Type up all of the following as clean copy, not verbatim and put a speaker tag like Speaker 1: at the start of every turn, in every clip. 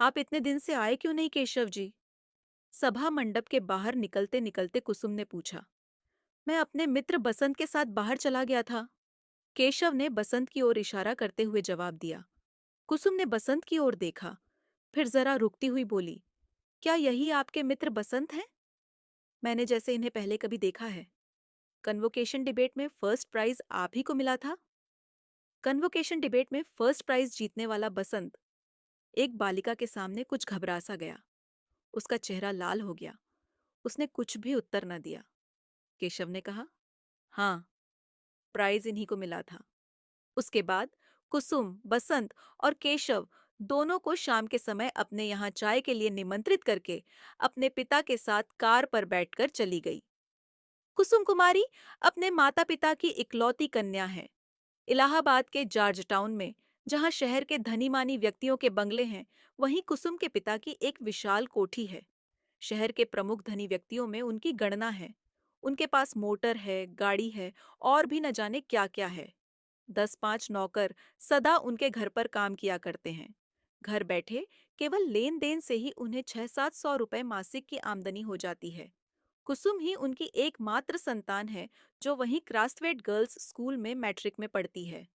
Speaker 1: आप इतने दिन से आए क्यों नहीं केशव जी? सभा मंडप के बाहर निकलते निकलते कुसुम ने पूछा। मैं अपने मित्र बसंत के साथ बाहर चला गया था। केशव ने बसंत की ओर इशारा करते हुए जवाब दिया। कुसुम ने बसंत की ओर देखा, फिर जरा रुकती हुई बोली, क्या यही आपके मित्र बसंत हैं? मैंने जैसे इन्हें पहले कभी देखा है। कन्वोकेशन डिबेट में फर्स्ट प्राइज आप ही को मिला था? कन्वोकेशन डिबेट में फर्स्ट प्राइज जीतने वाला बसंत एक बालिका के सामने कुछ घबरा सा गया। उसका चेहरा लाल हो गया। उसने कुछ भी उत्तर न दिया। केशव ने कहा, हाँ, प्राइज इन्हीं को मिला था। उसके बाद कुसुम, बसंत और केशव दोनों को शाम के समय अपने यहाँ चाय के लिए निमंत्रित करके अपने पिता के साथ कार पर बैठकर चली गई। कुसुम कुमारी अपने माता पिता की इकलौती कन्या है। इलाहाबाद के जॉर्ज टाउन में, जहाँ शहर के धनी मानी व्यक्तियों के बंगले हैं, वहीं कुसुम के पिता की एक विशाल कोठी है। शहर के प्रमुख धनी व्यक्तियों में उनकी गणना है। उनके पास मोटर है, गाड़ी है और भी न जाने क्या क्या है। 10-5 नौकर सदा उनके घर पर काम किया करते हैं। घर बैठे केवल लेन देन से ही उन्हें 600-700 रुपए मासिक की आमदनी हो जाती है। कुसुम ही उनकी एकमात्र संतान है, जो वहीं क्रास्थवेट गर्ल्स स्कूल में मैट्रिक में पढ़ती है।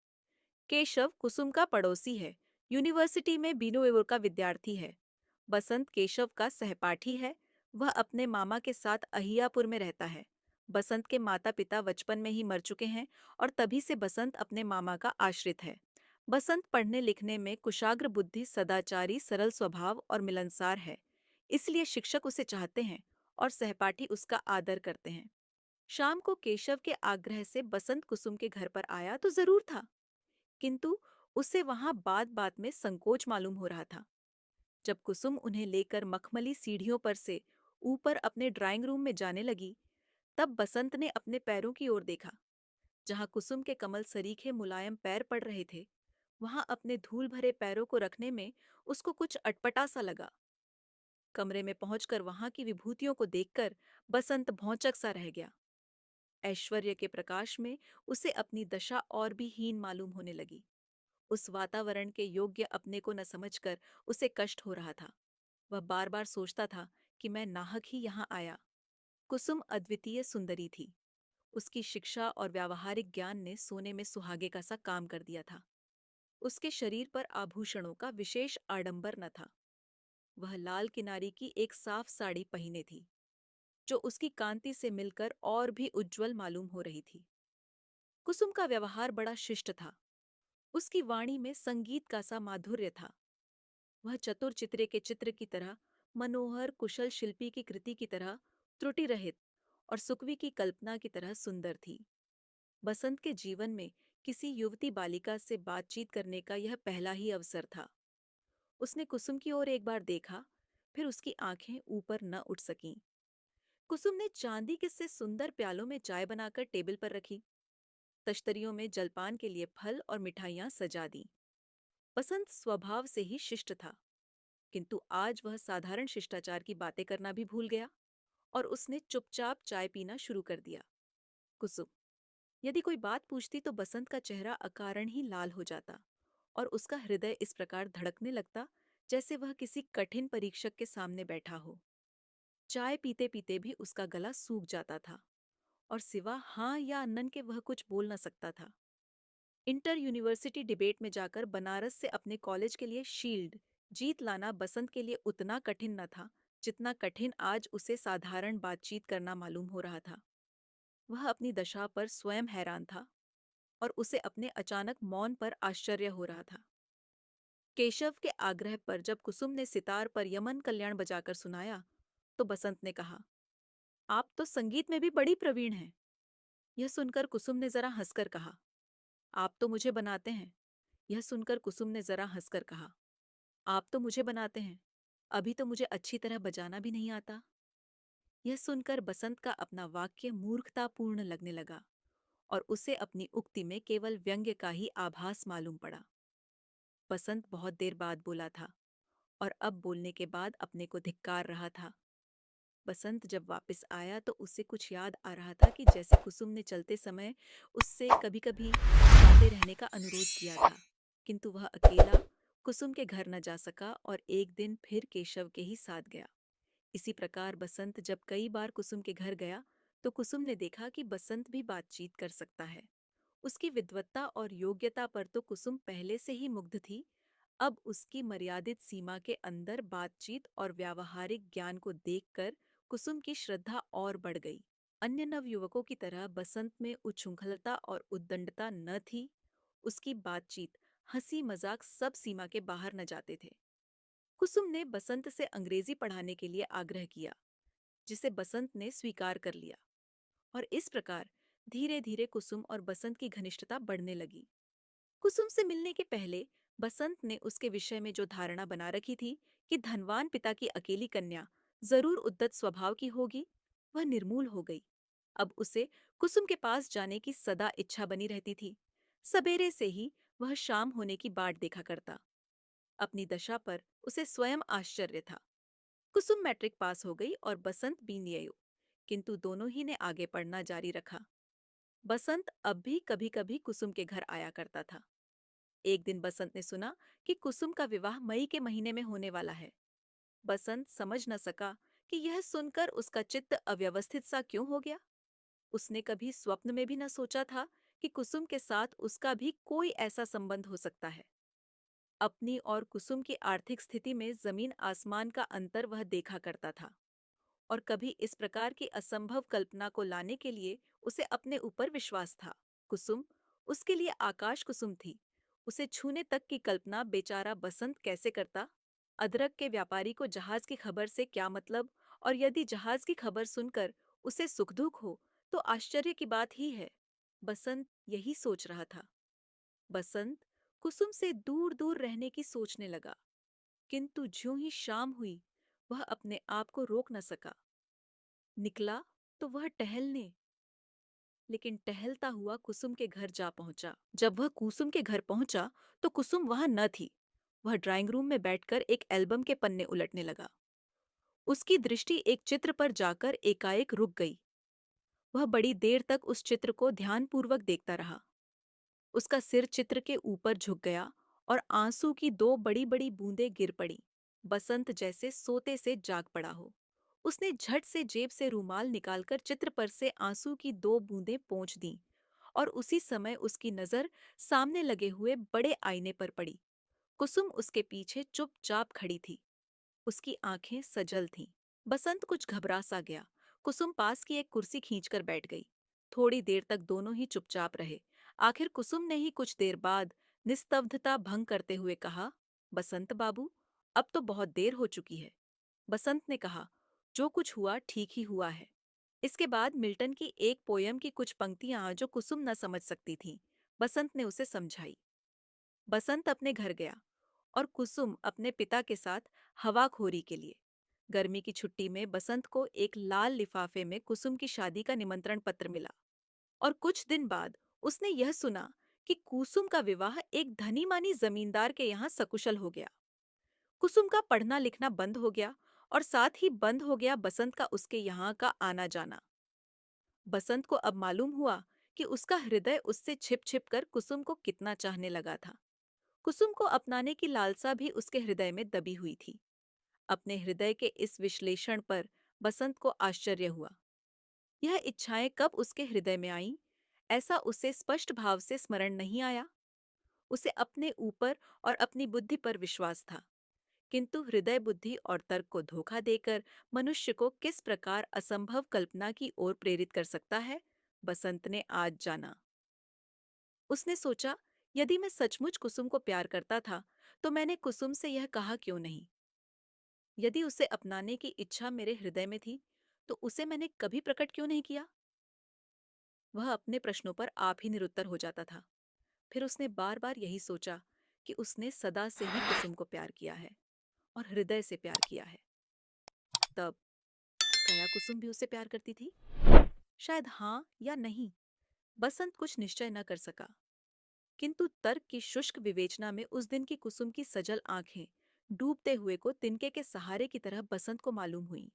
Speaker 1: केशव कुसुम का पड़ोसी है। यूनिवर्सिटी में बीनो का विद्यार्थी है। बसंत केशव का सहपाठी है। वह अपने मामा के साथ अहियापुर में रहता है। बसंत के माता पिता बचपन में ही मर चुके हैं और तभी से बसंत अपने मामा का आश्रित है। बसंत पढ़ने लिखने में कुशाग्र बुद्धि, सदाचारी, सरल स्वभाव और मिलनसार है। इसलिए शिक्षक उसे चाहते हैं और सहपाठी उसका आदर करते हैं। शाम को केशव के आग्रह से बसंत कुसुम के घर पर आया तो जरूर था, किंतु उसे वहां बात बात में संकोच मालूम हो रहा था। जब कुसुम उन्हें लेकर मखमली सीढ़ियों पर से ऊपर अपने ड्राइंग रूम में जाने लगी, तब बसंत ने अपने पैरों की ओर देखा। जहां कुसुम के कमल सरीखे मुलायम पैर पड़ रहे थे, वहां अपने धूल भरे पैरों को रखने में उसको कुछ अटपटा सा लगा। कमरे में पहुंचकर वहां की विभूतियों को देखकर बसंत भौंचक सा रह गया। ऐश्वर्य के प्रकाश में उसे अपनी दशा और भी हीन मालूम होने लगी। उस वातावरण के योग्य अपने को न समझकर उसे कष्ट हो रहा था। वह बार बार सोचता था कि मैं नाहक ही यहाँ आया। कुसुम अद्वितीय सुंदरी थी। उसकी शिक्षा और व्यावहारिक ज्ञान ने सोने में सुहागे का सा काम कर दिया था। उसके शरीर पर आभूषणों का विशेष आडंबर न था। वह लाल किनारी की एक साफ साड़ी पहने थी, जो उसकी कांति से मिलकर और भी उज्जवल मालूम हो रही थी। कुसुम का व्यवहार बड़ा शिष्ट था। उसकी वाणी में संगीत का सा माधुर्य था। वह चतुर चित्रे के चित्र की तरह, मनोहर कुशल शिल्पी की कृति की तरह त्रुटि रहित और सुकवी की कल्पना की तरह सुंदर थी। बसंत के जीवन में किसी युवती बालिका से बातचीत करने का यह पहला ही अवसर था। उसने कुसुम की ओर एक बार देखा, फिर उसकी आंखें ऊपर न उठ सकीं। कुसुम ने चांदी के से सुंदर प्यालों में चाय बनाकर टेबल पर रखी। तश्तरियों में जलपान के लिए फल और मिठाइयां सजा दी। बसंत स्वभाव से ही शिष्ट था, किंतु आज वह साधारण शिष्टाचार की बातें करना भी भूल गया और उसने चुपचाप चाय पीना शुरू कर दिया। कुसुम यदि कोई बात पूछती तो बसंत का चेहरा अकारण ही लाल हो जाता और उसका हृदय इस प्रकार धड़कने लगता जैसे वह किसी कठिन परीक्षक के सामने बैठा हो। चाय पीते पीते भी उसका गला सूख जाता था और सिवा हाँ या अन्नन के वह कुछ बोल न सकता था। इंटर यूनिवर्सिटी डिबेट में जाकर बनारस से अपने कॉलेज के लिए शील्ड जीत लाना बसंत के लिए उतना कठिन न था जितना कठिन आज उसे साधारण बातचीत करना मालूम हो रहा था। वह अपनी दशा पर स्वयं हैरान था और उसे अपने अचानक मौन पर आश्चर्य हो रहा था। केशव के आग्रह पर जब कुसुम ने सितार पर यमन कल्याण बजाकर सुनाया, तो बसंत ने कहा, आप तो संगीत में भी बड़ी प्रवीण हैं। यह सुनकर कुसुम ने जरा हंसकर कहा, आप तो मुझे बनाते हैं। यह सुनकर कुसुम ने जरा हंसकर कहा, आप तो मुझे बनाते हैं, अभी तो मुझे अच्छी तरह बजाना भी नहीं आता। यह सुनकर बसंत का अपना वाक्य मूर्खतापूर्ण लगने लगा और उसे अपनी उक्ति में केवल व्यंग्य का ही आभास मालूम पड़ा। बसंत बहुत देर बाद बोला था और अब बोलने के बाद अपने को धिक्कार रहा था। बसंत जब वापस आया तो उसे कुछ याद आ रहा था कि जैसे कुसुम ने चलते समय उससे कभी कभी गाते रहने का अनुरोध किया था, किंतु वह अकेला कुसुम के घर न जा सका और एक दिन फिर केशव के ही साथ गया। इसी प्रकार बसंत जब कई बार कुसुम के घर गया तो कुसुम ने देखा कि बसंत भी बातचीत कर सकता है। उसकी विद्वत्ता और योग्यता पर तो कुसुम पहले से ही मुग्ध थी। अब उसकी मर्यादित सीमा के अंदर बातचीत और व्यावहारिक ज्ञान को देखकर कुसुम की श्रद्धा और बढ़ गई। अन्य नवयुवकों की तरह बसंत में उच्छृंखलता और उद्दंडता न थी। उसकी बातचीत, हंसी मजाक सब सीमा के बाहर न जाते थे। कुसुम ने बसंत से अंग्रेजी पढ़ाने के लिए आग्रह किया, जिसे बसंत ने स्वीकार कर लिया। और इस प्रकार धीरे धीरे कुसुम और बसंत की घनिष्ठता बढ़ने लगी। कुसुम से मिलने के पहले बसंत ने उसके विषय में जो धारणा बना रखी थी कि धनवान पिता की अकेली कन्या जरूर उद्दत स्वभाव की होगी, वह निर्मूल हो गई। अब उसे कुसुम के पास जाने की सदा इच्छा बनी रहती थी। सवेरे से ही वह शाम होने की बाट देखा करता। अपनी दशा पर उसे स्वयं आश्चर्य था। कुसुम मैट्रिक पास हो गई और बसंत बीएससी, किंतु दोनों ही ने आगे पढ़ना जारी रखा। बसंत अब भी कभी कभी कुसुम के घर आया करता था। एक दिन बसंत ने सुना कि कुसुम का विवाह मई के महीने में होने वाला है। बसंत समझ न सका कि यह सुनकर उसका चित्त अव्यवस्थित सा क्यों हो गया। उसने कभी स्वप्न में भी न सोचा था कि कुसुम के साथ उसका भी कोई ऐसा संबंध हो सकता है। अपनी और कुसुम की आर्थिक स्थिति में जमीन आसमान का अंतर वह देखा करता था, और कभी इस प्रकार की असंभव कल्पना को लाने के लिए उसे अपने ऊपर विश्वास था। कुसुम उसके लिए आकाश कुसुम थी। उसे छूने तक की कल्पना बेचारा बसंत कैसे करता। अदरक के व्यापारी को जहाज की खबर से क्या मतलब, और यदि जहाज की खबर सुनकर उसे सुख दुख हो तो आश्चर्य की बात ही है। बसंत यही सोच रहा था। बसंत कुसुम से दूर दूर रहने की सोचने लगा, किंतु ज्यों ही शाम हुई वह अपने आप को रोक न सका। निकला तो वह टहलने, लेकिन टहलता हुआ कुसुम के घर जा पहुंचा। जब वह कुसुम के घर पहुंचा तो कुसुम वहां न थी। वह ड्राइंग रूम में बैठकर एक एल्बम के पन्ने उलटने लगा। उसकी दृष्टि एक चित्र पर जाकर एकाएक रुक गई। वह बड़ी देर तक उस चित्र को ध्यानपूर्वक देखता रहा। उसका सिर चित्र के ऊपर झुक गया और आंसू की दो बड़ी बड़ी बूंदें गिर पड़ी। बसंत जैसे सोते से जाग पड़ा हो। उसने झट से जेब से रूमाल निकालकर चित्र पर से आंसू की दो बूंदें पोंछ दीं, और उसी समय उसकी नजर सामने लगे हुए बड़े आईने पर पड़ी। कुसुम उसके पीछे चुपचाप खड़ी थी। उसकी आंखें सजल थीं। बसंत कुछ घबरा सा गया। कुसुम पास की एक कुर्सी खींचकर बैठ गई। थोड़ी देर तक दोनों ही चुपचाप रहे। आखिर कुसुम ने ही कुछ देर बाद निस्तब्धता भंग करते हुए कहा, बसंत बाबू, अब तो बहुत देर हो चुकी है। बसंत ने कहा, जो कुछ हुआ ठीक ही हुआ है। इसके बाद मिल्टन की एक पोयम की कुछ पंक्तियां जो कुसुम न समझ सकती थीं, बसंत ने उसे समझाई। बसंत अपने घर गया और कुसुम अपने पिता के साथ हवाखोरी के लिए। गर्मी की छुट्टी में बसंत को एक लाल लिफाफे में कुसुम की शादी का निमंत्रण पत्र मिला, और कुछ दिन बाद उसने यह सुना कि कुसुम का विवाह एक धनी मानी जमींदार के यहाँ सकुशल हो गया। कुसुम का पढ़ना लिखना बंद हो गया, और साथ ही बंद हो गया बसंत का उसके यहाँ का आना जाना। बसंत को अब मालूम हुआ कि उसका हृदय उससे छिप छिप कर कुसुम को कितना चाहने लगा था। कुसुम को अपनाने की लालसा भी उसके हृदय में दबी हुई थी। अपने हृदय के इस विश्लेषण पर बसंत को आश्चर्य हुआ। यह इच्छाएं कब उसके हृदय में आईं, ऐसा उसे स्पष्ट भाव से स्मरण नहीं आया। उसे अपने ऊपर और अपनी बुद्धि पर विश्वास था, किंतु हृदय बुद्धि और तर्क को धोखा देकर मनुष्य को किस प्रकार असंभव कल्पना की ओर प्रेरित कर सकता है, बसंत ने आज जाना। उसने सोचा, यदि मैं सचमुच कुसुम को प्यार करता था तो मैंने कुसुम से यह कहा क्यों नहीं। यदि उसे अपनाने की इच्छा मेरे हृदय में थी तो उसे मैंने कभी प्रकट क्यों नहीं किया। वह अपने प्रश्नों पर आप ही निरुत्तर हो जाता था। फिर उसने बार बार यही सोचा कि उसने सदा से ही कुसुम को प्यार किया है, और हृदय से प्यार किया है। तब क्या कुसुम भी उसे प्यार करती थी? शायद हाँ या नहीं। बसंत कुछ निश्चय न कर सका, किंतु तर्क की शुष्क विवेचना में उस दिन की कुसुम की सजल आंखें डूबते हुए को तिनके के सहारे की तरह बसंत को मालूम हुई।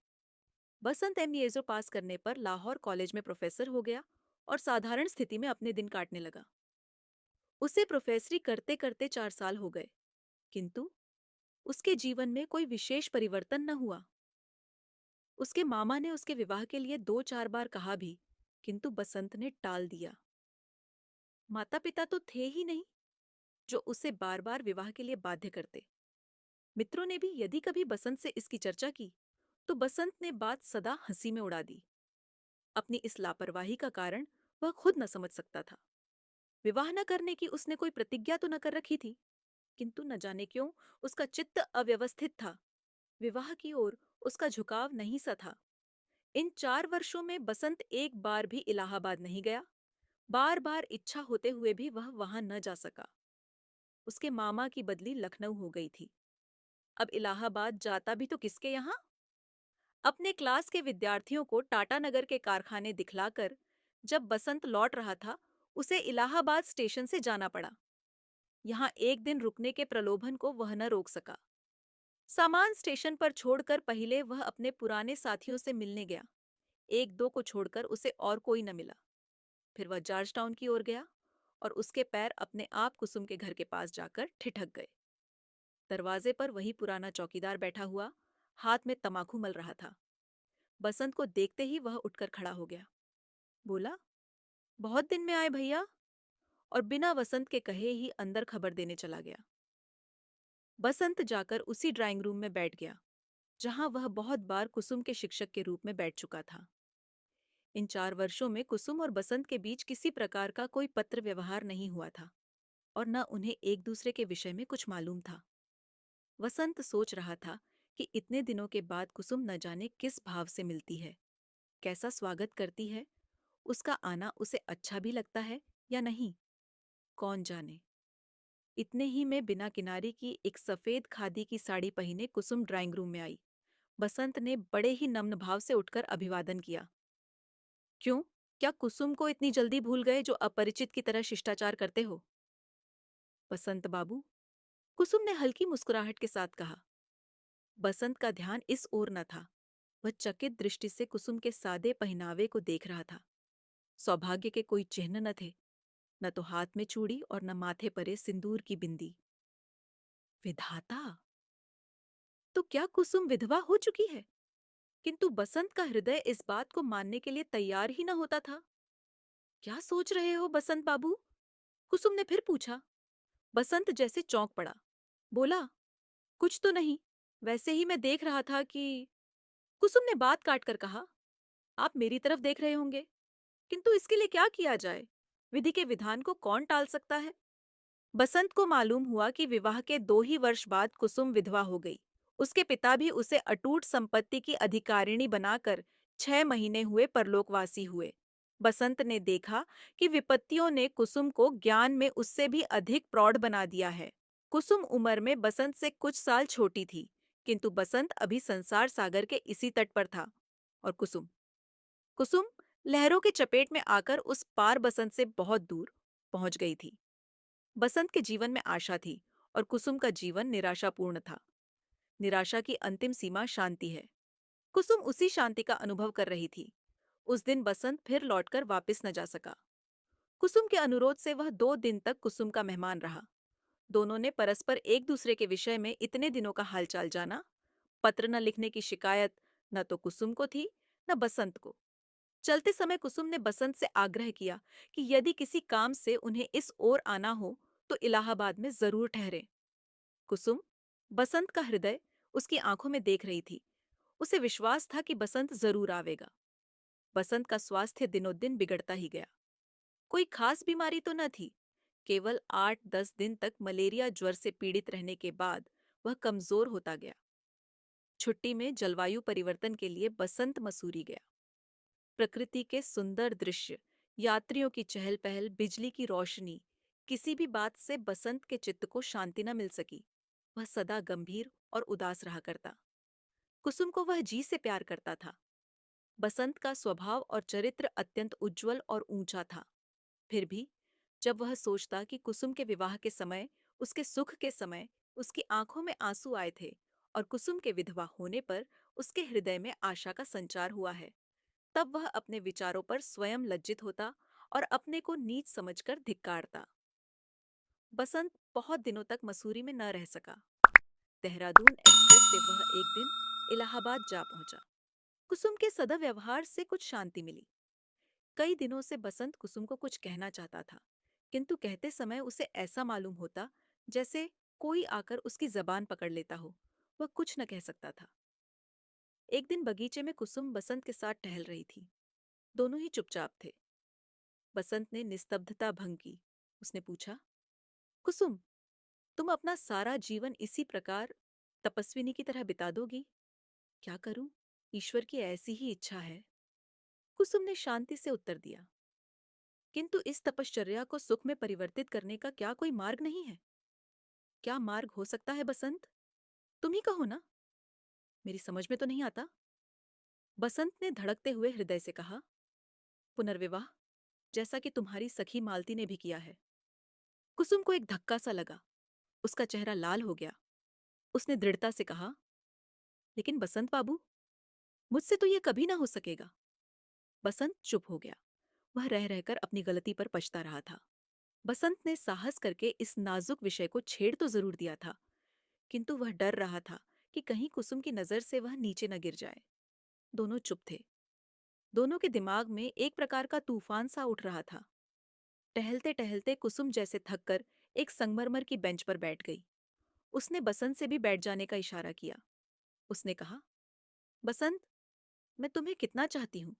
Speaker 1: बसंत एमएसो पास करने पर लाहौर कॉलेज में प्रोफेसर हो गया और साधारण स्थिति में अपने दिन काटने लगा। उसे प्रोफेसरी करते करते 4 साल हो गए। किंतु उसके जीवन में कोई विशेष परिवर्तन न हुआ। उसके मामा ने उसके विवाह के लिए 2-4 बार कहा भी, किंतु बसंत ने टाल दिया। माता पिता तो थे ही नहीं जो उसे बार बार विवाह के लिए बाध्य करते। मित्रों ने भी यदि कभी बसंत से इसकी चर्चा की तो बसंत ने बात सदा हंसी में उड़ा दी। अपनी इस लापरवाही का कारण वह खुद न समझ सकता था। विवाह न करने की उसने कोई प्रतिज्ञा तो न कर रखी थी, किंतु न जाने क्यों उसका चित्त अव्यवस्थित था। विवाह की ओर उसका झुकाव नहीं सा था। इन 4 वर्षों में बसंत एक बार भी इलाहाबाद नहीं गया। बार बार इच्छा होते हुए भी वह वहां न जा सका। उसके मामा की बदली लखनऊ हो गई थी। अब इलाहाबाद जाता भी तो किसके यहाँ? अपने क्लास के विद्यार्थियों को टाटानगर के कारखाने दिखलाकर जब बसंत लौट रहा था, उसे इलाहाबाद स्टेशन से जाना पड़ा। यहाँ एक दिन रुकने के प्रलोभन को वह न रोक सका। सामान स्टेशन पर छोड़कर पहले वह अपने पुराने साथियों से मिलने गया। एक दो को छोड़कर उसे और कोई न मिला। फिर वह जॉर्ज टाउन की ओर गया और उसके पैर अपने आप कुसुम के घर के पास जाकर ठिठक गए। दरवाजे पर वही पुराना चौकीदार बैठा हुआ हाथ में तमाकू मल रहा था। बसंत को देखते ही वह उठकर खड़ा हो गया। बोला, बहुत दिन में आए भैया। और बिना वसंत के कहे ही अंदर खबर देने चला गया। बसंत जाकर उसी ड्राइंग रूम में बैठ गया जहां वह बहुत बार कुसुम के शिक्षक के रूप में बैठ चुका था। इन 4 वर्षों में कुसुम और बसंत के बीच किसी प्रकार का कोई पत्र व्यवहार नहीं हुआ था और न उन्हें एक दूसरे के विषय में कुछ मालूम था। वसंत सोच रहा था कि इतने दिनों के बाद कुसुम न जाने किस भाव से मिलती है, कैसा स्वागत करती है, उसका आना उसे अच्छा भी लगता है या नहीं, कौन जाने। इतने ही में बिना किनारी की एक सफेद खादी की साड़ी पहने कुसुम ड्राइंग रूम में आई। बसंत ने बड़े ही नम्र भाव से उठकर अभिवादन किया। क्यों, क्या कुसुम को इतनी जल्दी भूल गए जो अपरिचित की तरह शिष्टाचार करते हो? बसंत बाबू, कुसुम ने हल्की मुस्कुराहट के साथ कहा। बसंत का ध्यान इस ओर न था। वह चकित दृष्टि से कुसुम के सादे पहनावे को देख रहा था। सौभाग्य के कोई चिन्ह न थे, न तो हाथ में चूड़ी और न माथे परे सिंदूर की बिंदी। विधाता! तो क्या कुसुम विधवा हो चुकी है? किंतु बसंत का हृदय इस बात को मानने के लिए तैयार ही न होता था। क्या सोच रहे हो बसंत बाबू? कुसुम ने फिर पूछा। बसंत जैसे चौंक पड़ा। बोला, कुछ तो नहीं, वैसे ही मैं देख रहा था कि। कुसुम ने बात काट कर कहा, आप मेरी तरफ देख रहे होंगे, किंतु इसके लिए क्या किया जाए? विधि के विधान को कौन टाल सकता है? बसंत को मालूम हुआ कि विवाह के 2 ही वर्ष बाद कुसुम विधवा हो गई। उसके पिता भी उसे अटूट संपत्ति की अधिकारिणी बनाकर 6 महीने हुए परलोकवासी हुए। बसंत ने देखा कि विपत्तियों ने कुसुम को ज्ञान में उससे भी अधिक प्रौढ़ बना दिया है। कुसुम उम्र में बसंत से कुछ साल छोटी थी, किंतु बसंत अभी संसार सागर के इसी तट पर था। और कुसुम कुसुम लहरों के चपेट में आकर उस पार बसंत से बहुत दूर पहुंच गई थी। बसंत के जीवन में आशा थी और कुसुम का जीवन निराशापूर्ण था। निराशा की अंतिम सीमा शांति है। कुसुम उसी शांति का अनुभव कर रही थी। उस दिन बसंत फिर लौटकर वापस न जा सका। कुसुम के अनुरोध से वह 2 दिन तक कुसुम का मेहमान रहा। दोनों ने परस्पर एक दूसरे के विषय में इतने दिनों का हालचाल जाना। पत्र न लिखने की शिकायत न तो कुसुम को थी न बसंत को। चलते समय कुसुम ने बसंत से आग्रह किया कि यदि किसी काम से उन्हें इस ओर आना हो तो इलाहाबाद में जरूर ठहरे। कुसुम, बसंत का हृदय उसकी आंखों में देख रही थी। उसे विश्वास था कि बसंत जरूर आवेगा। बसंत का स्वास्थ्य दिनों दिन बिगड़ता ही गया। कोई खास बीमारी तो न थी। केवल 8-10 दिन तक मलेरिया ज्वर से पीड़ित रहने के बाद वह कमजोर होता गया। छुट्टी में जलवायु परिवर्तन के लिए बसंत मसूरी गया। प्रकृति के सुंदर दृश्य, यात्रियों की चहल पहल, बिजली की रोशनी, किसी भी बात से बसंत के चित्त को शांति न मिल सकी। वह सदा गंभीर और उदास रहा करता। कुसुम को वह जी से प्यार करता था। बसंत का स्वभाव और चरित्र अत्यंत उज्जवल और ऊंचा था। फिर भी जब वह सोचता कि कुसुम के विवाह के समय, उसके सुख के समय उसकी आंखों में आंसू आए थे और कुसुम के विधवा होने पर उसके हृदय में आशा का संचार हुआ है, तब वह अपने विचारों पर स्वयं लज्जित होता और अपने को नीच समझकर धिक्कारता। बसंत बहुत दिनों तक मसूरी में न रह सका। देहरादून एक्सप्रेस से वह एक दिन इलाहाबाद जा पहुंचा। कुसुम के सदा व्यवहार से कुछ शांति मिली। कई दिनों से बसंत कुसुम को कुछ कहना चाहता था, किंतु कहते समय उसे ऐसा मालूम होता जैसे कोई आकर उसकी जबान पकड़ लेता हो। वह कुछ न कह सकता था। एक दिन बगीचे में कुसुम बसंत के साथ टहल रही थी। दोनों ही चुपचाप थे। बसंत ने निस्तब्धता भंग की। उसने पूछा, कुसुम, तुम अपना सारा जीवन इसी प्रकार तपस्विनी की तरह बिता दोगी? क्या करूं? ईश्वर की ऐसी ही इच्छा है। कुसुम ने शांति से उत्तर दिया, किंतु इस तपश्चर्या को सुख में परिवर्तित करने का क्या कोई मार्ग नहीं है? क्या मार्ग हो सकता है बसंत? तुम ही कहो ना। मेरी समझ में तो नहीं आता। बसंत ने धड़कते हुए हृदय से कहा, पुनर्विवाह, जैसा कि तुम्हारी सखी मालती ने भी किया है। कुसुम को एक धक्का सा लगा। उसका चेहरा लाल हो गया। उसने दृढ़ता से कहा, लेकिन बसंत बाबू, मुझसे तो यह कभी ना हो सकेगा। बसंत चुप हो गया। वह रह रहकर अपनी गलती पर पछता रहा था। बसंत ने साहस करके इस नाजुक विषय को छेड़ तो जरूर दिया था, किंतु वह डर रहा था कि कहीं कुसुम की नजर से वह नीचे न गिर जाए। दोनों चुप थे। दोनों के दिमाग में एक प्रकार का तूफान सा उठ रहा था। टहलते टहलते कुसुम जैसे थककर एक संगमरमर की बेंच पर बैठ गई। उसने बसंत से भी बैठ जाने का इशारा किया। उसने कहा, बसंत, मैं तुम्हें कितना चाहती हूँ।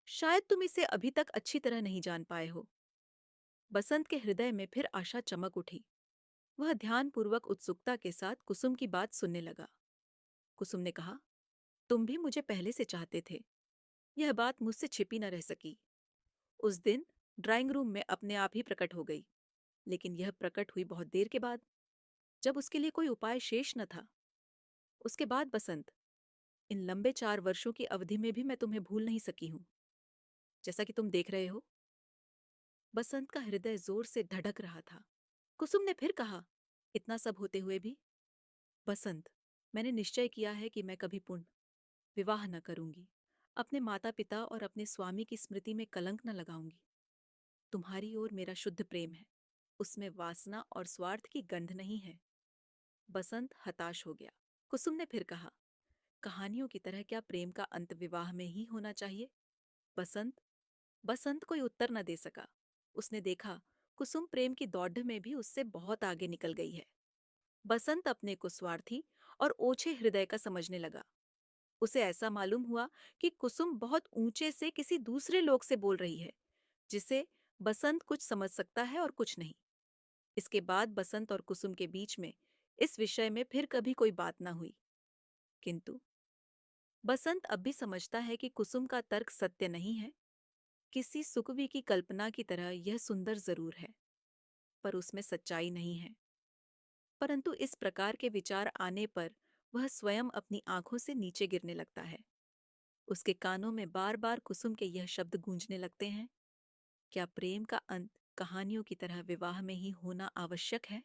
Speaker 1: शायद तुम इसे अभी तक अच्छी तरह नहीं जान पाए हो। बसंत के हृदय में फिर आशा चमक उठी। वह ध्यानपूर्वक उत्सुकता के साथ कुसुम की बात सुनने लगा। कुसुम ने कहा, तुम भी मुझे पहले से चाहते थे। यह बात मुझसे छिपी न रह सकी। उस दिन ड्राइंग रूम में अपने आप ही प्रकट हो गई। लेकिन यह प्रकट हुई बहुत देर के बाद, जब उसके लिए कोई उपाय शेष न था। उसके बाद बसंत, इन लंबे 4 वर्षों की अवधि में भी मैं तुम्हें भूल नहीं सकी हूं, जैसा कि तुम देख रहे हो। बसंत का हृदय जोर से धड़क रहा था। कुसुम ने फिर कहा, इतना सब होते हुए भी? बसंत, मैंने निश्चय किया है कि मैं कभी पुनः विवाह न करूंगी। अपने माता पिता और अपने स्वामी की स्मृति में कलंक न लगाऊंगी। तुम्हारी ओर मेरा शुद्ध प्रेम है। उसमें वासना और स्वार्थ की गंध नहीं है। बसंत हताश हो गया। कुसुम ने फिर कहा, कहानियों की तरह क्या प्रेम का अंत विवाह में ही होना चाहिए? बसंत बसंत कोई उत्तर न दे सका। उसने देखा, कुसुम प्रेम की दौड़ में भी उससे बहुत आगे निकल गई है। बसंत अपने को स्वार्थी और ओछे हृदय का समझने लगा। उसे ऐसा मालूम हुआ कि कुसुम बहुत ऊंचे से किसी दूसरे लोक से बोल रही है, जिसे बसंत कुछ समझ सकता है और कुछ नहीं। इसके बाद बसंत और कुसुम के बीच में इस विषय में फिर कभी कोई बात न हुई। किंतु बसंत अब भी समझता है कि कुसुम का तर्क सत्य नहीं है। किसी सुकवी की कल्पना की तरह यह सुंदर जरूर है, पर उसमें सच्चाई नहीं है। परंतु इस प्रकार के विचार आने पर वह स्वयं अपनी आंखों से नीचे गिरने लगता है। उसके कानों में बार बार कुसुम के यह शब्द गूंजने लगते हैं, क्या प्रेम का अंत कहानियों की तरह विवाह में ही होना आवश्यक है?